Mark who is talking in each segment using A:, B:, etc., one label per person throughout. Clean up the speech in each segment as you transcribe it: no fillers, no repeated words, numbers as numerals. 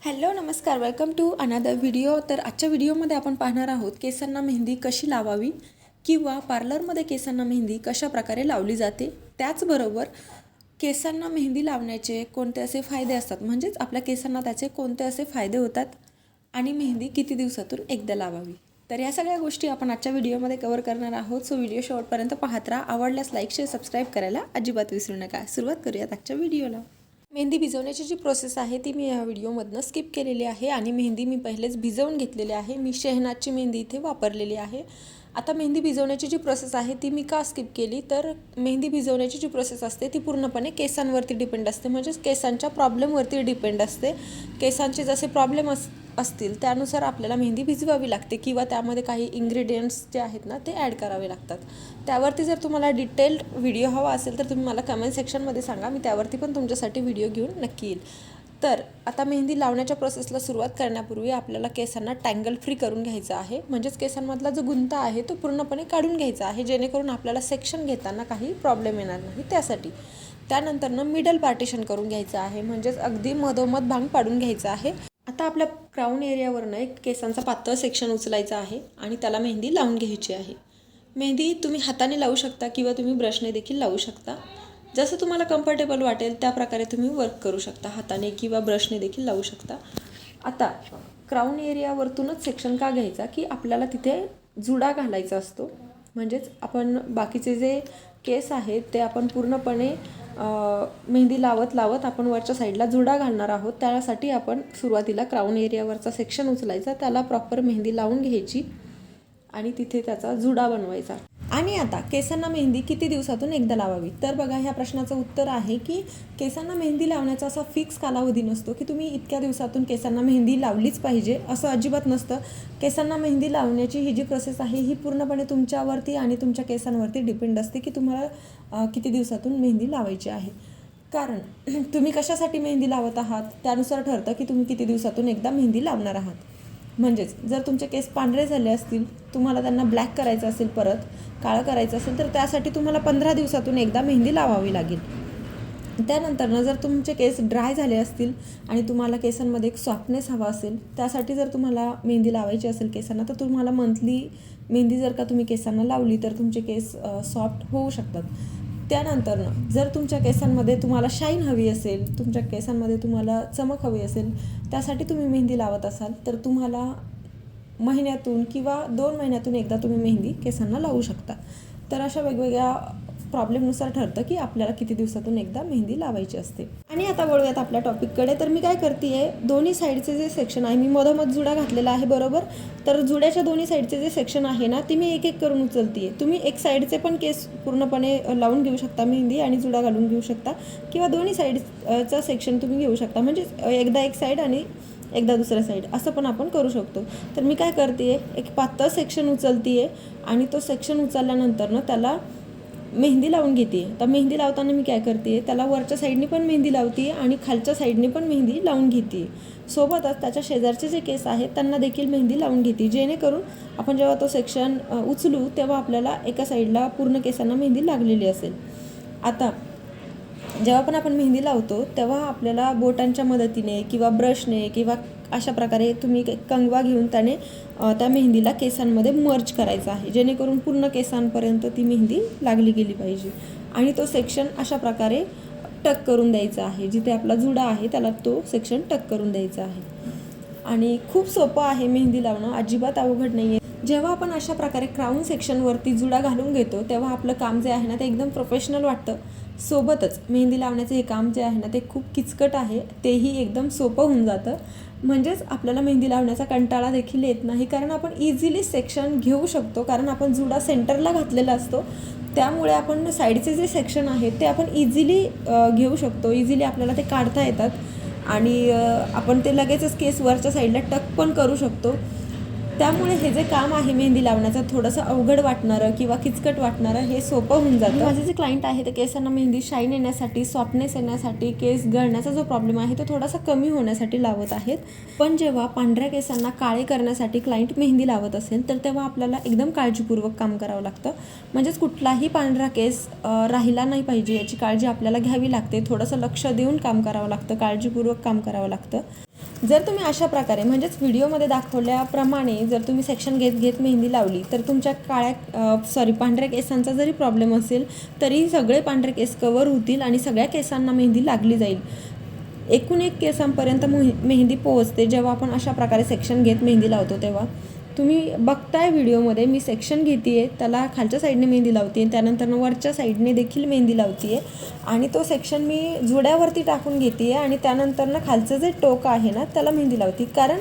A: Hello नमस्कार, welcome to another video. तर आजच्या व्हिडिओमध्ये आपण पाहणार आहोत केसांना मेहंदी कशी लावावी किंवा पार्लरमध्ये केसांना मेहंदी कशा प्रकारे लावली जाते. त्याचबरोबर केसांना मेहंदी लावण्याचे कोणते असे फायदे असतात, म्हणजेच आपल्या केसांना त्याचे कोणते असे फायदे होतात आणि मेहंदी किती दिवसातून एकदा लावावी. तर या सगळ्या गोष्टी आपण आजच्या व्हिडिओमध्ये कव्हर करणार आहोत. सो व्हिडिओ शेवटपर्यंत पाहत राहा. आवडल्यास लाईक शेअर सबस्क्राईब करायला अजिबात विसरू नका. सुरुवात करूयात आजच्या व्हिडिओला. मेहंदी भिजवण्याची जी प्रोसेस आहे ती मी या व्हिडिओमधनं स्किप केलेली आहे आणि मेहंदी मी पहिलेच भिजवून घेतलेली आहे. मी शेहनाजची मेहंदी इथे वापरलेली आहे. आता मेहंदी भिजवण्याची जी प्रोसेस आहे ती मी का स्किप केली, तर मेहंदी भिजवण्याची जी प्रोसेस असते ती पूर्णपणे केसांवरती डिपेंड असते, म्हणजेच केसांच्या प्रॉब्लेमवरती डिपेंड असते. केसांचे जसे प्रॉब्लेम असतील त्यानुसार आपल्याला मेहंदी भिजवावी लागते किंवा त्यामध्ये काही इन्ग्रेडियंट्स जे आहेत ना ते ॲड करावे लागतात. त्यावरती जर तुम्हाला डिटेल्ड व्हिडिओ हवा असेल तर तुम्ही मला कमेंट सेक्शनमध्ये सांगा, मी त्यावरती पण तुमच्यासाठी व्हिडिओ घेऊन नक्की येईल. तर आता मेहंदी लावण्याच्या प्रोसेसला सुरुवात करण्यापूर्वी आपल्याला केसांना टँगल फ्री करून घ्यायचं आहे, म्हणजेच केसांमधला जो गुंता आहे तो पूर्णपणे काढून घ्यायचा आहे, जेणेकरून आपल्याला सेक्शन घेताना काही प्रॉब्लेम येणार नाही त्यासाठी. त्यानंतरनं मिडल पार्टिशन करून घ्यायचं आहे, म्हणजेच अगदी मधोमध भांग पाडून घ्यायचा आहे. आता आपल्या क्राऊन एरियावरनं एक केसांचा पातळ सेक्शन उचलायचा आहे आणि त्याला मेहंदी लावून घ्यायची आहे. मेहंदी तुम्ही हाताने लावू शकता किंवा तुम्ही ब्रशने देखील लावू शकता. जसं तुम्हाला कम्फर्टेबल वाटेल त्या प्रकारे तुम्ही वर्क करू शकता. हाताने किंवा ब्रशने देखील लावू शकता. आता क्राऊन एरियावरतूनच सेक्शन का घ्यायचा की आपल्याला तिथे जुडा घालायचा असतो, म्हणजेच आपण बाकीचे जे केस आहेत ते आपण पूर्णपणे मेहंदी लावत आपण वरच्या साईडला जुडा घालणार आहोत. त्यासाठी आपण सुरुवातीला क्राऊन एरियावरचा सेक्शन उचलायचा, त्याला प्रॉपर मेहंदी लावून घ्यायची आणि तिथे त्याचा जुडा बनवायचा. आणि आता केसांना मेहंदी किती दिवसातून एकदा लावावी, तर बघा ह्या प्रश्नाचं उत्तर आहे की केसांना मेहंदी लावण्याचा असा फिक्स कालावधी नसतो की तुम्ही इतक्या दिवसातून केसांना मेहंदी लावलीच पाहिजे, असं अजिबात नसतं. केसांना मेहंदी लावण्याची ही जी प्रोसेस आहे ही पूर्णपणे तुमच्यावरती आणि तुमच्या केसांवरती डिपेंड असते की तुम्हाला किती दिवसातून मेहंदी लावायची आहे. कारण तुम्ही कशासाठी मेहंदी लावत आहात त्यानुसार ठरतं की तुम्ही किती दिवसातून एकदा मेहंदी लावणार आहात. म्हणजेच जर तुमचे केस पांढरे झाले असतील, तुम्हाला त्यांना ब्लॅक करायचं असेल, परत काळं करायचं असेल, तर त्यासाठी तुम्हाला 15 दिवसातून एकदा मेहंदी लावावी लागेल. त्यानंतर जर तुमचे केस ड्राय झाले असतील आणि तुम्हाला केसांमध्ये एक सॉफ्टनेस हवा असेल, त्यासाठी जर तुम्हाला मेहंदी लावायची असेल केसांना, तर तुम्हाला मंथली मेहंदी जर का तुम्ही केसांना लावली तर तुमचे केस सॉफ्ट होऊ शकतात. त्यानंतर जर तुमच्या केसांमध्ये तुम्हाला शाईन हवी असेल, तुमच्या केसांमध्ये तुम्हाला चमक हवी असेल, त्यासाठी तुम्ही मेहंदी लावत असाल तर तुम्हाला महिन्यातून किंवा 2 महिन्यातून एकदा तुम्ही मेहंदी केसांना लावू शकता. तर अशा वेगवेगळ्या प्रॉब्लेमनुसार ठरतं की आपल्याला किती दिवसातून एकदा मेहंदी लावायची असते. आणि आता वळूयात आपल्या टॉपिककडे. तर मी काय करते आहे, दोन्ही साईडचे जे सेक्शन आहे, मी मधोमध जुडा घातलेला आहे बरोबर. तर जुड्याच्या दोन्ही साईडचे जे सेक्शन आहे ना ते मी एक एक करून उचलते आहे. तुम्ही एक साईडचे पण केस पूर्णपणे लावून घेऊ शकता मेहंदी आणि जुडा घालून घेऊ शकता, किंवा दोन्ही साईडचा सेक्शन तुम्ही घेऊ शकता, म्हणजे एकदा एक साईड आणि एकदा दुसऱ्या साईड असं पण आपण करू शकतो. तर मी काय करते आहे, एक पातळ सेक्शन उचलते आहे आणि तो सेक्शन उचलल्यानंतर त्याला मेहंदी लावून घेते. तर मेहंदी लावताना मी काय करते, त्याला वरच्या साईडनी पण मेहंदी लावते आणि खालच्या साईडनी पण मेहंदी लावून घेते. सोबतच त्याच्या शेजारचे जे केस आहेत त्यांना देखील मेहंदी लावून घेते, जेणेकरून आपण जेव्हा तो सेक्शन उचलू तेव्हा आपल्याला एका साईडला पूर्ण केसांना मेहंदी लागलेली असेल. आता जेव्हा पण आपण मेहंदी लावतो तेव्हा आपल्याला बोटांच्या मदतीने किंवा ब्रशने किंवा अशा प्रकारे तुम्ही कंगवा घेऊन त्या मेहंदीला केसांमध्ये मर्ज करायचा आहे, जेणेकरून पूर्ण केसांपर्यंत ती मेहंदी लागली गेली पाहिजे. आणि तो सेक्शन अशा प्रकारे टक करून द्यायचा आहे, जिथे आपला जुडा आहे त्याला तो सेक्शन टक करून द्यायचा आहे. आणि खूप सोपं आहे मेहंदी लावणं, अजिबात अवघड नाही आहे. जेव्हा आपण अशा प्रकारे क्राऊन सेक्शनवरती जुडा घालून घेतो तेव्हा आपलं काम जे आहे ना ते एकदम प्रोफेशनल वाटतं. सोबतच मेहंदी लावण्याचं हे काम जे आहे ना ते खूप किचकट आहे, तेही एकदम सोपं होऊन जातं. म्हणजेच आपल्याला मेहंदी लावण्याचा कंटाळा देखील येत नाही, कारण आपण इझिली सेक्शन घेऊ शकतो, कारण आपण जुडा सेंटरला घातलेला असतो. त्यामुळे आपण साईडचे जे सेक्शन आहेत ते आपण इझिली घेऊ शकतो, इझिली आपल्याला ते काढता येतात आणि आपण ते लगेचच केस वरच्या साईडला टक पण करू शकतो. त्यामुळे हे जे काम आहे मेहंदी लावण्याचं थोडंसं अवघड वाटणारं किंवा किचकट वाटणारं हे सोपं होऊन जातं. माझे जे क्लायंट आहे ते केसांना मेहंदी शाईन येण्यासाठी, सॉफ्टनेस येण्यासाठी, केस गळण्याचा जो प्रॉब्लेम आहे तो थोडासा कमी होण्यासाठी लावत आहेत. पण जेव्हा पांढऱ्या केसांना काळे करण्यासाठी क्लायंट मेहंदी लावत असेल तर तेव्हा आपल्याला एकदम काळजीपूर्वक काम करावं लागतं. म्हणजेच कुठलाही पांढरा केस राहिला नाही पाहिजे याची काळजी आपल्याला घ्यावी लागते. थोडंसं लक्ष देऊन काम करावं लागतं, काळजीपूर्वक काम करावं लागतं. जर तुम्ही अशा प्रकारे म्हणजेच व्हिडिओमध्ये दाखवल्याप्रमाणे जर तुम्ही सेक्शन घेत मेहंदी लावली तर तुमच्या पांढऱ्या केसांचा जरी प्रॉब्लेम असेल तरी सगळे पांढरे केस कवर होतील आणि सगळ्या केसांना मेहंदी लागली जाईल. एकूण एक केसांपर्यंत मेहंदी पोहोचते जेव्हा आपण अशा प्रकारे सेक्शन घेत मेहंदी लावतो तेव्हा. तुम्ही बघताय व्हिडिओमध्ये मी सेक्शन घेते आहे, त्याला खालच्या साईडने मेहंदी लावते आहे, त्यानंतर वरच्या साईडने देखील मेहंदी लावते आहे आणि तो सेक्शन मी जुड्यावरती टाकून घेते आहे आणि त्यानंतर खालचं जे टोक आहे ना त्याला मेहंदी लावते. कारण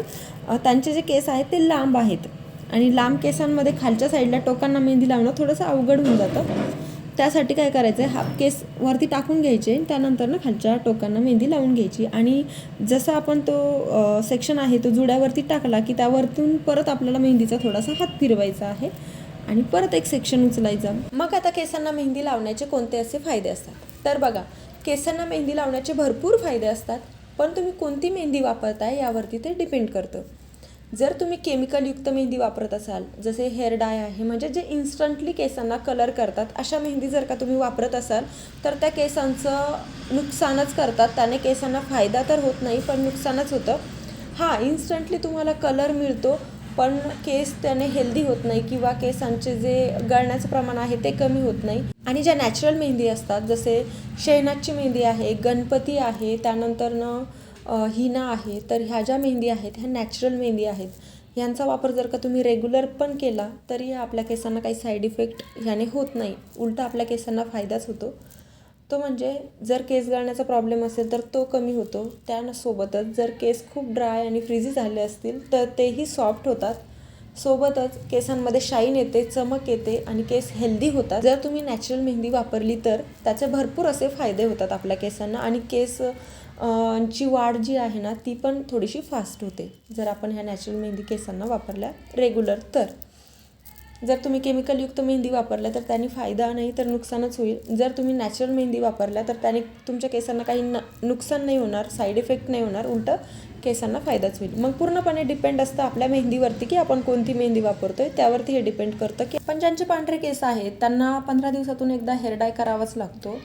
A: त्यांचे जे केस आहेत ते लांब आहेत आणि लांब केसांमध्ये खालच्या साईडला टोकांना मेहंदी लावणं थोडंसं अवघड होऊन जातं. त्यासाठी काय करायचं आहे, हाफ केस वरती टाकून घ्यायचे, त्यानंतर खालच्या टोकांना मेहंदी लावून घ्यायची आणि जसं आपण तो सेक्शन आहे तो जुड्यावरती टाकला की त्यावरतून परत आपल्याला मेहंदीचा थोडासा हात फिरवायचा आहे आणि परत एक सेक्शन उचलायचा. मग आता केसांना मेहंदी लावण्याचे कोणते असे फायदे असतात? तर बघा, केसांना मेहंदी लावण्याचे भरपूर फायदे असतात, पण तुम्ही कोणती मेहंदी वापरताय यावरती ते डिपेंड करतं. जर तुम्ही केमिकलयुक्त मेहंदी वापरत असाल, जसे हेअर डाय आहे म्हणजे जे इन्स्टंटली केसांना कलर करतात, अशा मेहंदी जर का तुम्ही वापरत असाल तर त्या केसांचं नुकसानच करतात. त्याने केसांना फायदा तर होत नाही पण नुकसानच होतं. हां, इन्स्टंटली तुम्हाला कलर मिळतो पण केस त्याने हेल्दी होत नाही किंवा केसांचे जे गळण्याचं प्रमाण आहे ते कमी होत नाही. आणि ज्या नॅचरल मेहंदी असतात जसे शेहनाजची मेहंदी आहे, गणपती आहे, त्यानंतरनं हिना आहे, तर ह्या ज्या मेहंदी आहेत ह्या नॅचरल मेहंदी आहेत. ह्यांचा वापर जर का तुम्ही रेग्युलर पण केला तरी आपल्या केसांना काही साईड इफेक्ट ह्याने होत नाही, उलटा आपल्या केसांना फायदाच होतो. तो म्हणजे जर केस गळण्याचा प्रॉब्लेम असेल तर तो कमी होतो. त्यासोबतच जर केस खूप ड्राय आणि फ्रीझी झाले असतील तर तेही सॉफ्ट होतात. सोबतच केसांमध्ये शाईन येते, चमक येते आणि केस हेल्दी होतात. जर तुम्ही नॅचरल मेहंदी वापरली तर त्याचे भरपूर असे फायदे होतात आपल्या केसांना आणि केस ची वाढ जी आहे ना ती पण थोडीशी फास्ट होते जर आपण ह्या नॅचरल मेहंदी केसांना वापरल्या रेग्युलर. तर जर तुम्ही केमिकलयुक्त मेहंदी वापरल्या तर त्याने फायदा नाही तर नुकसानच होईल. जर तुम्ही नॅचरल मेहंदी वापरल्या तर त्याने तुमच्या केसांना काही नुकसान नाही होणार, साईड इफेक्ट नाही होणार, उलटं केसांना फायदाच होईल. मग पूर्णपणे डिपेंड असतं आपल्या मेहंदीवरती की आपण कोणती मेहंदी वापरतोय, त्यावरती हे डिपेंड करतं. की पण ज्यांचे पांढरे केस आहेत त्यांना 15 दिवसातून एकदा हेअर डाय करावाच लागतो.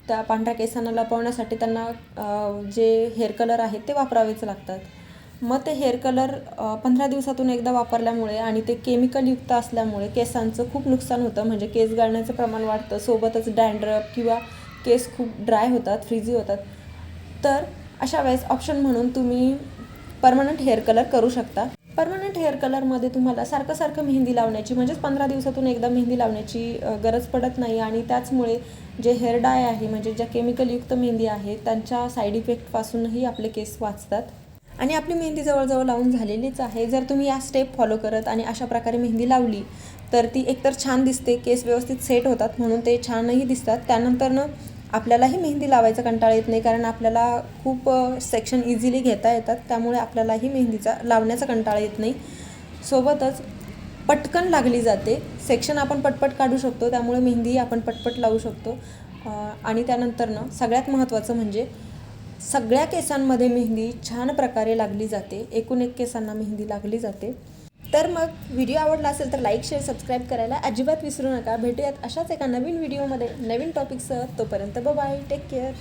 A: त्या पांढऱ्या केसांना लपवण्यासाठी त्यांना जे हेअर कलर आहेत ते वापरावेच लागतात. मग ते हेअर कलर 15 दिवसातून एकदा वापरल्यामुळे आणि ते केमिकलयुक्त असल्यामुळे केसांचं खूप नुकसान होतं. म्हणजे केस गळण्याचं प्रमाण वाढतं, सोबतच डॅन्ड्रफ किंवा केस खूप ड्राय होतात, फ्रीझी होतात. तर अशा वेळेस ऑप्शन म्हणून तुम्ही परमनंट हेअर कलर करू शकता. परमनंट हेअर कलरमध्ये तुम्हाला सारखं मेहंदी लावण्याची म्हणजेच 15 दिवसातून एकदा मेहंदी लावण्याची गरज पडत नाही आणि त्याचमुळे जे हेअर डाय आहे म्हणजे ज्या केमिकलयुक्त मेहंदी आहे त्यांच्या साईड इफेक्टपासूनही आपले केस वाचतात. आणि आपली मेहंदी जवळजवळ लावून झालेलीच आहे. जर तुम्ही या स्टेप फॉलो करत आणि अशा प्रकारे मेहंदी लावली तर ती एकतर छान दिसते, केस व्यवस्थित सेट होतात म्हणून ते छानही दिसतात. त्यानंतरनं आपल्यालाही मेहंदी लावायचा कंटाळा येत नाही कारण आपल्याला खूप सेक्शन इझिली घेता येतात, त्यामुळे आपल्यालाही मेहंदीचा लावण्याचा कंटाळा येत नाही. सोबतच पटकन लागली जाते, सेक्शन आपण पटपट काढू शकतो, त्यामुळे मेहंदी आपण पटपट लावू शकतो. आणि त्यानंतरनं सगळ्यात महत्त्वाचं म्हणजे सगळ्या केसांमध्ये मेहंदी छान प्रकारे लागली जाते. एकूण एक केसांना मेहंदी लागली जाते. तर मग व्हिडिओ आवडला असेल तर लाईक, शेअर, सबस्क्राईब करायला अजिबात विसरू नका. भेटूयात अशाच एका नवीन व्हिडिओमध्ये नवीन टॉपिकसह. तोपर्यंत बाय, टेक केअर.